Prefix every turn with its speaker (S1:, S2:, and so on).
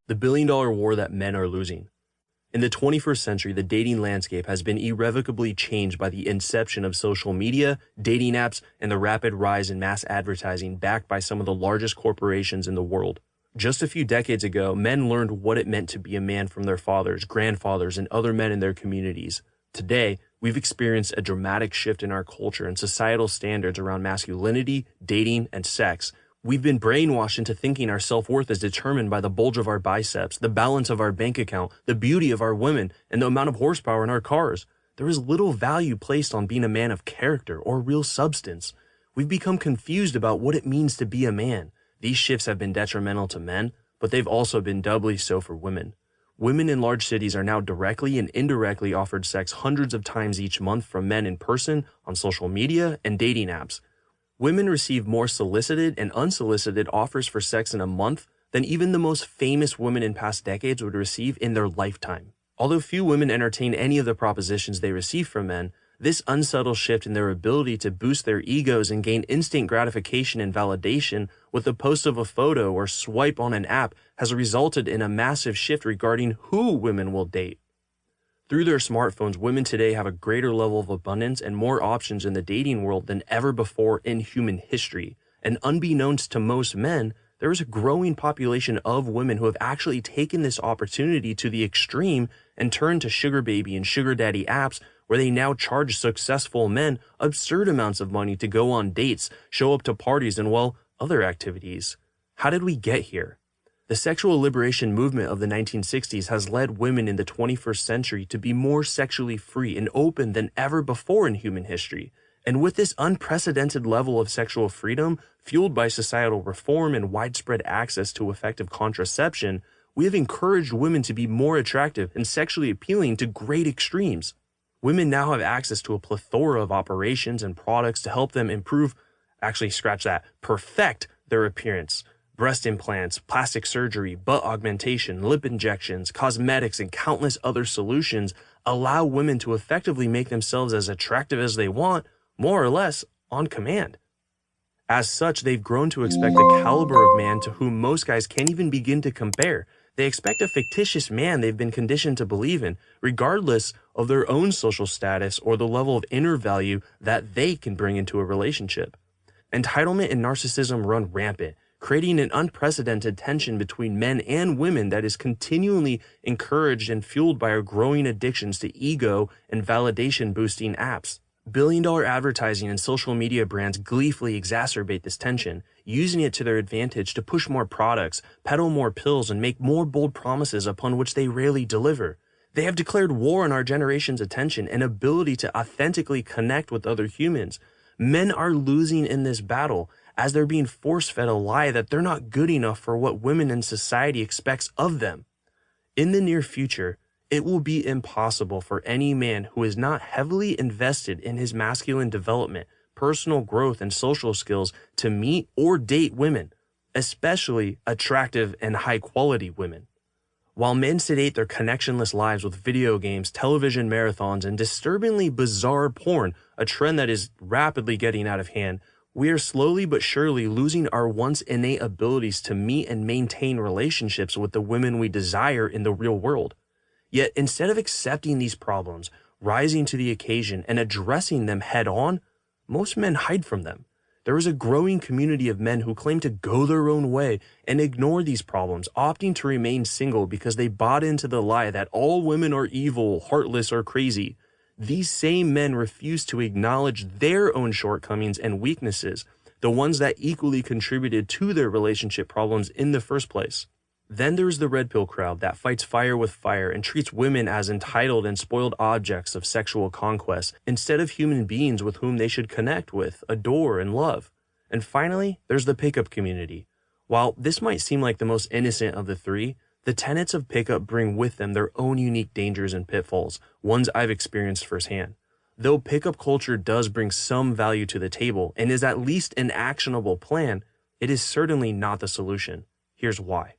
S1: The billion-dollar war that men are losing. In the 21st century, the dating landscape has been irrevocably changed by the inception of social media, dating apps, and the rapid rise in mass advertising backed by some of the largest corporations in the world. Just a few decades ago, men learned what it meant to be a man from their fathers, grandfathers, and other men in their communities. Today, we've experienced a dramatic shift in our culture and societal standards around masculinity, dating, and sex. We've been brainwashed into thinking our self-worth is determined by the bulge of our biceps, the balance of our bank account, the beauty of our women, and the amount of horsepower in our cars. There is little value placed on being a man of character or real substance. We've become confused about what it means to be a man. These shifts have been detrimental to men, but they've also been doubly so for women. Women in large cities are now directly and indirectly offered sex hundreds of times each month from men in person, on social media, and dating apps. Women receive more solicited and unsolicited offers for sex in a month than even the most famous women in past decades would receive in their lifetime. Although few women entertain any of the propositions they receive from men, this unsubtle shift in their ability to boost their egos and gain instant gratification and validation with the post of a photo or swipe on an app has resulted in a massive shift regarding who women will date. Through their smartphones, women today have a greater level of abundance and more options in the dating world than ever before in human history. And unbeknownst to most men, there is a growing population of women who have actually taken this opportunity to the extreme and turned to sugar baby and sugar daddy apps where they now charge successful men absurd amounts of money to go on dates, show up to parties, and, well, other activities. How did we get here? The sexual liberation movement of the 1960s has led women in the 21st century to be more sexually free and open than ever before in human history. And with this unprecedented level of sexual freedom, fueled by societal reform and widespread access to effective contraception, we have encouraged women to be more attractive and sexually appealing to great extremes. Women now have access to a plethora of operations and products to help them perfect their appearance. Breast implants, plastic surgery, butt augmentation, lip injections, cosmetics, and countless other solutions allow women to effectively make themselves as attractive as they want, more or less, on command. As such, they've grown to expect the caliber of man to whom most guys can't even begin to compare. They expect a fictitious man they've been conditioned to believe in, regardless of their own social status or the level of inner value that they can bring into a relationship. Entitlement and narcissism run rampant, creating an unprecedented tension between men and women that is continually encouraged and fueled by our growing addictions to ego and validation-boosting apps. Billion-dollar advertising and social media brands gleefully exacerbate this tension, using it to their advantage to push more products, peddle more pills, and make more bold promises upon which they rarely deliver. They have declared war on our generation's attention and ability to authentically connect with other humans. Men are losing in this battle, as they're being force-fed a lie that they're not good enough for what women in society expects of them. In the near future, it will be impossible for any man who is not heavily invested in his masculine development, personal growth, and social skills to meet or date women, especially attractive and high-quality women. While men sedate their connectionless lives with video games, television marathons, and disturbingly bizarre porn, a trend that is rapidly getting out of hand, we are slowly but surely losing our once innate abilities to meet and maintain relationships with the women we desire in the real world. Yet instead of accepting these problems, rising to the occasion, and addressing them head on, most men hide from them. There is a growing community of men who claim to go their own way and ignore these problems, opting to remain single because they bought into the lie that all women are evil, heartless, or crazy. These same men refuse to acknowledge their own shortcomings and weaknesses, the ones that equally contributed to their relationship problems in the first place. Then there's the red pill crowd that fights fire with fire and treats women as entitled and spoiled objects of sexual conquest instead of human beings with whom they should connect with, adore, and love. And finally, there's the pickup community. While this might seem like the most innocent of the three, the tenets of pickup bring with them their own unique dangers and pitfalls, ones I've experienced firsthand. Though pickup culture does bring some value to the table and is at least an actionable plan, it is certainly not the solution. Here's why.